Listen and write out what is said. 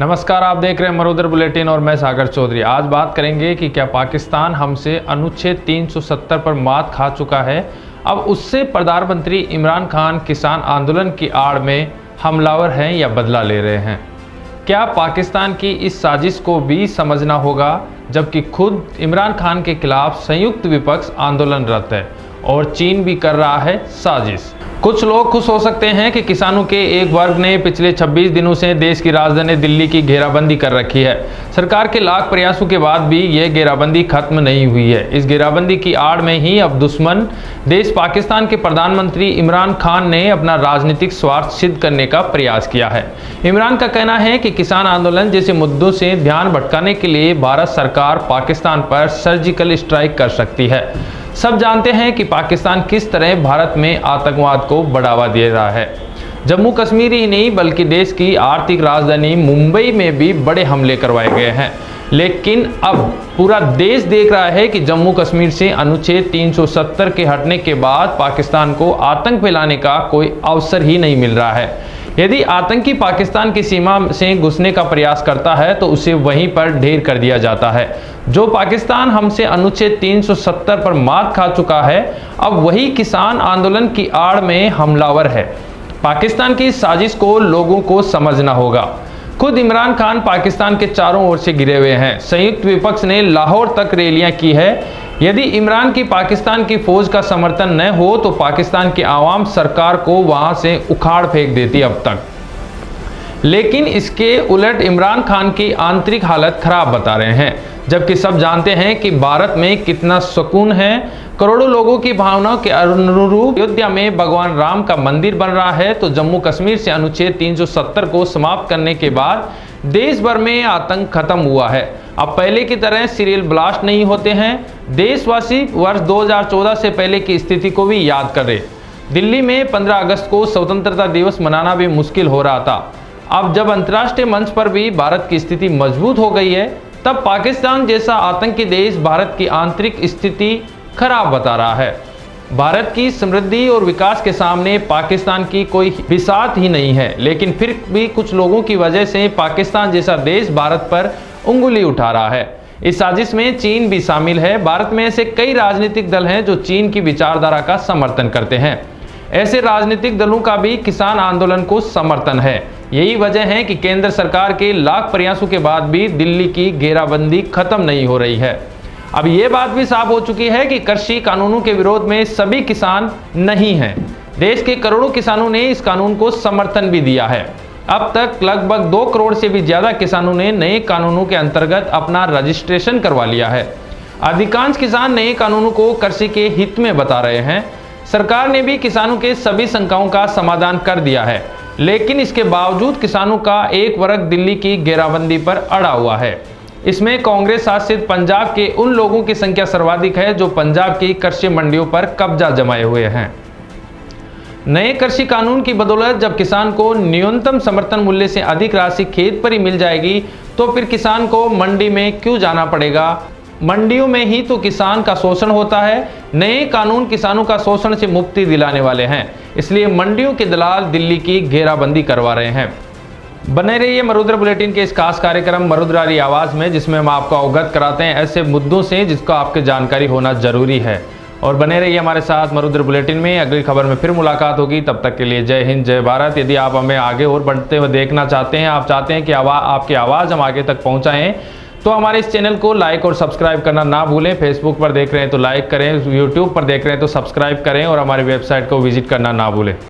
नमस्कार, आप देख रहे हैं मरुद्र बुलेटिन और मैं सागर चौधरी। आज बात करेंगे कि क्या पाकिस्तान हमसे अनुच्छेद 370 पर मात खा चुका है। अब उससे प्रधानमंत्री इमरान खान किसान आंदोलन की आड़ में हमलावर हैं या बदला ले रहे हैं। क्या पाकिस्तान की इस साजिश को भी समझना होगा, जबकि खुद इमरान खान के खिलाफ संयुक्त विपक्ष आंदोलनरत है और चीन भी कर रहा है साजिश। कुछ लोग खुश हो सकते हैं कि किसानों के एक वर्ग ने पिछले 26 दिनों से देश की राजधानी दिल्ली की घेराबंदी कर रखी है। सरकार के लाख प्रयासों के बाद भी यह घेराबंदी खत्म नहीं हुई है। इस घेराबंदी की आड़ में ही अब दुश्मन देश पाकिस्तान के प्रधानमंत्री इमरान खान ने अपना राजनीतिक स्वार्थ सिद्ध करने का प्रयास किया है। इमरान का कहना है कि किसान आंदोलन जैसे मुद्दों से ध्यान भटकाने के लिए भारत सरकार पाकिस्तान पर सर्जिकल स्ट्राइक कर सकती है। सब जानते हैं कि पाकिस्तान किस तरह भारत में आतंकवाद को बढ़ावा दे रहा है। जम्मू कश्मीर ही नहीं बल्कि देश की आर्थिक राजधानी मुंबई में भी बड़े हमले करवाए गए हैं। लेकिन अब पूरा देश देख रहा है कि जम्मू कश्मीर से अनुच्छेद 370 के हटने के बाद पाकिस्तान को आतंक फैलाने का कोई अवसर ही नहीं मिल रहा है। यदि आतंकी पाकिस्तान की सीमा से घुसने का प्रयास करता है तो उसे वहीं पर ढेर कर दिया जाता है। जो पाकिस्तान हमसे अनुच्छेद 370 पर मात खा चुका है, अब वही किसान आंदोलन की आड़ में हमलावर है। पाकिस्तान की साजिश को लोगों को समझना होगा। खुद इमरान खान पाकिस्तान के चारों ओर से घिरे हुए हैं। संयुक्त विपक्ष ने लाहौर तक रैलियां की है। यदि इमरान की पाकिस्तान की फौज का समर्थन न हो तो पाकिस्तान की आवाम सरकार को वहां से उखाड़ फेंक देती अब तक। लेकिन इसके उलट इमरान खान की आंतरिक हालत खराब बता रहे हैं, जबकि सब जानते हैं कि भारत में कितना सुकून है। करोड़ों लोगों की भावनाओं के अनुरूप अयोध्या में भगवान राम का मंदिर बन रहा है। तो जम्मू कश्मीर से अनुच्छेद 370 को समाप्त करने के बाद देश भर में आतंक खत्म हुआ है। अब पहले की तरह सीरियल ब्लास्ट नहीं होते हैं। देशवासी वर्ष 2014 से पहले की स्थिति को भी याद करें। दिल्ली में 15 अगस्त को स्वतंत्रता दिवस मनाना भी मुश्किल हो रहा था। अब जब अंतर्राष्ट्रीय मंच पर भी भारत की स्थिति मजबूत हो गई है, तब पाकिस्तान जैसा आतंकी देश भारत की आंतरिक स्थिति खराब बता रहा है। भारत की समृद्धि और विकास के सामने पाकिस्तान की कोई बिसात ही नहीं है। लेकिन फिर भी कुछ लोगों की वजह से पाकिस्तान जैसा देश भारत पर उंगली उठा रहा है। इस साजिश में चीन भी शामिल है। भारत में ऐसे कई राजनीतिक दल हैं जो चीन की विचारधारा का समर्थन करते हैं। ऐसे राजनीतिक दलों का भी किसान आंदोलन को समर्थन है। यही वजह है कि केंद्र सरकार के लाख प्रयासों के बाद भी दिल्ली की घेराबंदी खत्म नहीं हो रही है। अब ये बात भी साफ हो चुकी है कि कृषि कानूनों के विरोध में सभी किसान नहीं हैं। देश के करोड़ों किसानों ने इस कानून को समर्थन भी दिया है। अब तक लगभग 2 करोड़ से भी ज्यादा किसानों ने नए कानूनों के अंतर्गत अपना रजिस्ट्रेशन करवा लिया है। अधिकांश किसान नए कानूनों को कृषि के हित में बता रहे हैं। सरकार ने भी किसानों के सभी शंकाओं का समाधान कर दिया है। लेकिन इसके बावजूद किसानों का एक वर्ग दिल्ली की घेराबंदी पर अड़ा हुआ है। इसमें कांग्रेस शासित पंजाब के उन लोगों की संख्या सर्वाधिक है जो पंजाब की कृषि मंडियों पर कब्जा जमाए हुए हैं। नए कृषि कानून की बदौलत जब किसान को न्यूनतम समर्थन मूल्य से अधिक राशि खेत पर ही मिल जाएगी, तो फिर किसान को मंडी में क्यों जाना पड़ेगा। मंडियों में ही तो किसान का शोषण होता है। नए कानून किसानों का शोषण से मुक्ति दिलाने वाले हैं, इसलिए मंडियों के दलाल दिल्ली की घेराबंदी करवा रहे हैं। बने रहिए मरुद्र बुलेटिन के इस खास कार्यक्रम मरुद्रारी आवाज में, जिसमें हम आपको अवगत कराते हैं ऐसे मुद्दों से जिसको आपकी जानकारी होना जरूरी है। और बने रहिए हमारे साथ मरुद्र बुलेटिन में। अगली खबर में फिर मुलाकात होगी। तब तक के लिए जय हिंद, जय भारत। यदि आप हमें आगे और बढ़ते हुए देखना चाहते हैं, आप चाहते हैं कि आपकी आवाज़ हम आगे तक पहुंचाएं, तो हमारे इस चैनल को लाइक और सब्सक्राइब करना ना भूलें। फेसबुक पर देख रहे हैं तो लाइक करें, यूट्यूब पर देख रहे हैं तो सब्सक्राइब करें और हमारी वेबसाइट को विजिट करना ना भूलें।